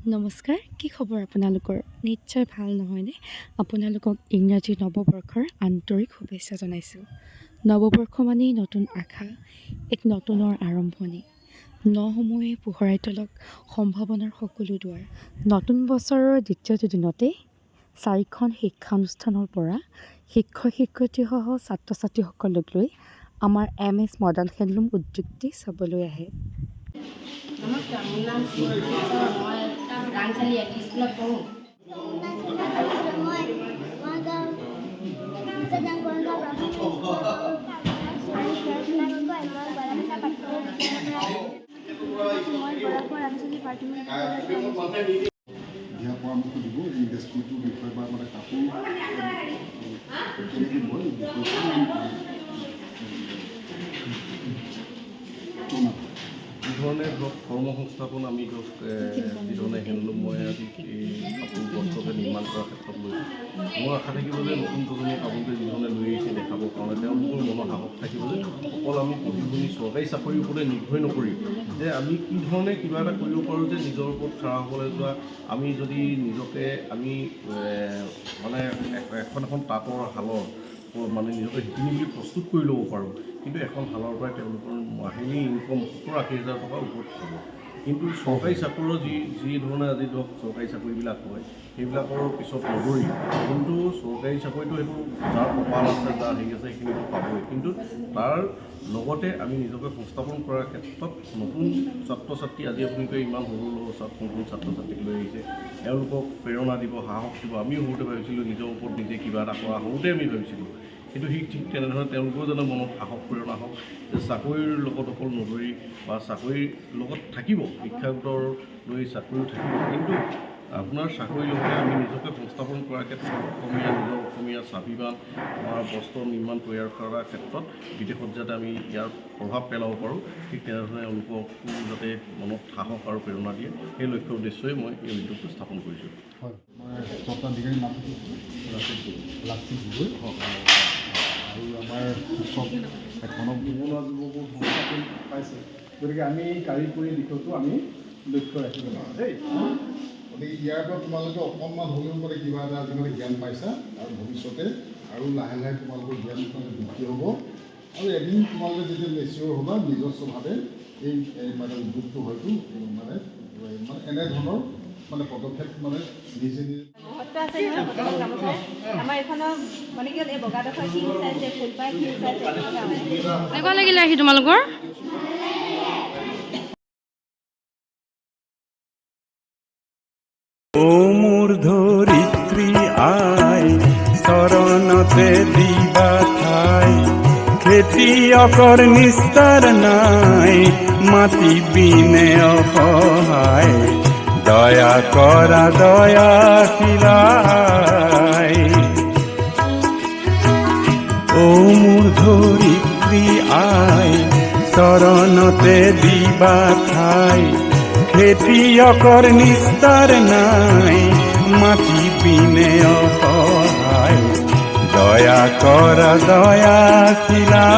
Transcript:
নমস্কাৰ, কি খবৰ আপোনালোকৰ? নিশ্চয় ভাল নহয়নে? আপোনালোকক ইংৰাজী নৱবৰ্ষৰ আন্তৰিক শুভেচ্ছা জনাইছোঁ। নৱবৰ্ষ মানেই নতুন আশা, এক নতুনৰ আৰম্ভণি। নসমূহে পোহৰাই তোলক সম্ভাৱনাৰ সকলো দুৱাৰ। নতুন বছৰৰ দ্বিতীয়টো দিনতেই 4খন শিক্ষানুষ্ঠানৰ পৰা শিক্ষক শিক্ষয়িত্ৰীসহ ছাত্ৰ ছাত্ৰীসকলক লৈ আমাৰ MS মডাৰ্ণ হেণ্ডলুম উদ্যোগটি চাবলৈ আহে। নমস্কাৰ, মোৰ নাম মই ৰাংচালি এল পি স্কুলত পঢ়োঁ। দিহা পৰামৰ্শ দিব ইণ্ডাষ্ট্ৰিটোৰ বিষয়ে বা মানে কাপোৰ যিধৰণে ধৰক কৰ্ম সংস্থাপন আমি ধৰক যিধৰণে হেণ্ডলুম মই আজি এই কাপোৰ বস্ত্ৰকে নিৰ্মাণ কৰাৰ ক্ষেত্ৰত লৈছোঁ, মোৰ আশা থাকিব যে নতুন প্ৰজন্মক আপোনালোকে যিধৰণে লৈ আহিছে দেখাবৰ কাৰণে তেওঁলোকৰ মনৰ সাহস থাকিব যে অকল আমি পঢ়ি শুনি চৰকাৰী চাকৰিৰ ওপৰতে নিৰ্ভৰ নকৰি যে আমি কি ধৰণে কিবা এটা কৰিব পাৰোঁ যে নিজৰ ওপৰত খাৰা হ'বলৈ যোৱা আমি যদি নিজকে আমি মানে এখন তাঁতৰ শালৰ মানে নিজকে শিপিনী বুলি প্ৰস্তুত কৰি ল'ব পাৰোঁ, কিন্তু এখন শালৰ পৰাই তেওঁলোকৰ মাহিলী ইনকম 70,000-80,000 টকাৰ ওপৰত হ'ব। কিন্তু চৰকাৰী চাকৰিৰ যি ধৰণে আজি ধৰক চৰকাৰী চাকৰিবিলাক হয় সেইবিলাকৰ পিছত নদৌৰি, কিন্তু চৰকাৰী চাকৰিটো সেইটো যাৰ কপাল আছে যাৰ হেৰি আছে সেইখিনিতো পাবই, কিন্তু তাৰ লগতে আমি নিজকে সংস্থাপন কৰাৰ ক্ষেত্ৰত নতুন ছাত্ৰ ছাত্ৰী আজি আপোনালোকে ইমান সৰু নতুন ছাত্ৰ ছাত্ৰীক লৈ আহিছে, তেওঁলোকক প্ৰেৰণা দিব, সাহস দিব। আমিও সৰুতে ভাবিছিলোঁ নিজৰ ওপৰত নিজে কিবা এটা কৰা, সৰুতে আমি ভাবিছিলোঁ, কিন্তু ঠিক তেনেধৰণে তেওঁলোকেও যেন মনত সাহস প্ৰেৰণা হওক যে চাকৰিৰ লগত অকল নদৌৰি বা চাকৰিৰ লগত থাকিব, শিক্ষাগতৰ লৈ চাকৰিও থাকিব, কিন্তু আপোনাৰ চাকৰিৰ লগতে আমি নিজকে সংস্থাপন কৰাৰ ক্ষেত্ৰত নিজৰ অসমীয়া স্বাভিমান আমাৰ বস্ত্ৰ নিৰ্মাণ তৈয়াৰ কৰাৰ ক্ষেত্ৰত বিদেশত যাতে আমি ইয়াৰ প্ৰভাৱ পেলাব পাৰোঁ, ঠিক তেনেধৰণে তেওঁলোকক যাতে মনত সাহস আৰু প্ৰেৰণা দিয়ে, সেই লক্ষ্য উদ্দেশ্যই মই এই উদ্যোগটো স্থাপন কৰিছোঁ। হয়, মই স্বত্বাধিকাৰীৰ নাম লাচিত গগৈ আৰু আমাৰ শিক্ষক এখনক নিবনুৱা যুৱকৰ সংস্থাপন পাইছে, গতিকে আমি কাৰিকৰী দিশতো আমি লক্ষ্য ৰাখিব লাগিব দেই। গতিকে ইয়াৰ পৰা তোমালোকে অকণমান হ'লেও মানে কিবা এটা আজিকালি জ্ঞান পাইছা আৰু ভৱিষ্যতে আৰু লাহে লাহে তোমালোকৰ জ্ঞান বৃদ্ধি হ'ব আৰু এদিন তোমালোকে যেতিয়া মেচিয়ৰ হ'বা নিজস্বভাৱে এই মানে উদ্যোগটো হয়তো মানে এনেধৰণৰ মানে পদক্ষেপ মানে নিজে মহত্ব আছে নহয় বৰ্তমান গামোচাৰ। আমাৰ এইখনৰ মানে কি হ'ল এই বগাডোখৰ কি চাইছে ফুলপাহ কি চাইছে কেনেকুৱা লাগিলে আহি তোমালোকৰ? ও মোৰ ধৰিত্ৰী আই চৰণতে দিবা ঠাই, খেতিয়কৰ নিস্তাৰ নাই মাটি বিনে অসহায়, দয়া কৰা দয়াশীলাই। ও মোৰ ধৰিত্ৰী আই চৰণতে দিবা ঠাই, খেতিয়কৰ নিস্তাৰ নাই মাটি পিনে অসহায়, দয়া কৰা দয়াশীলা।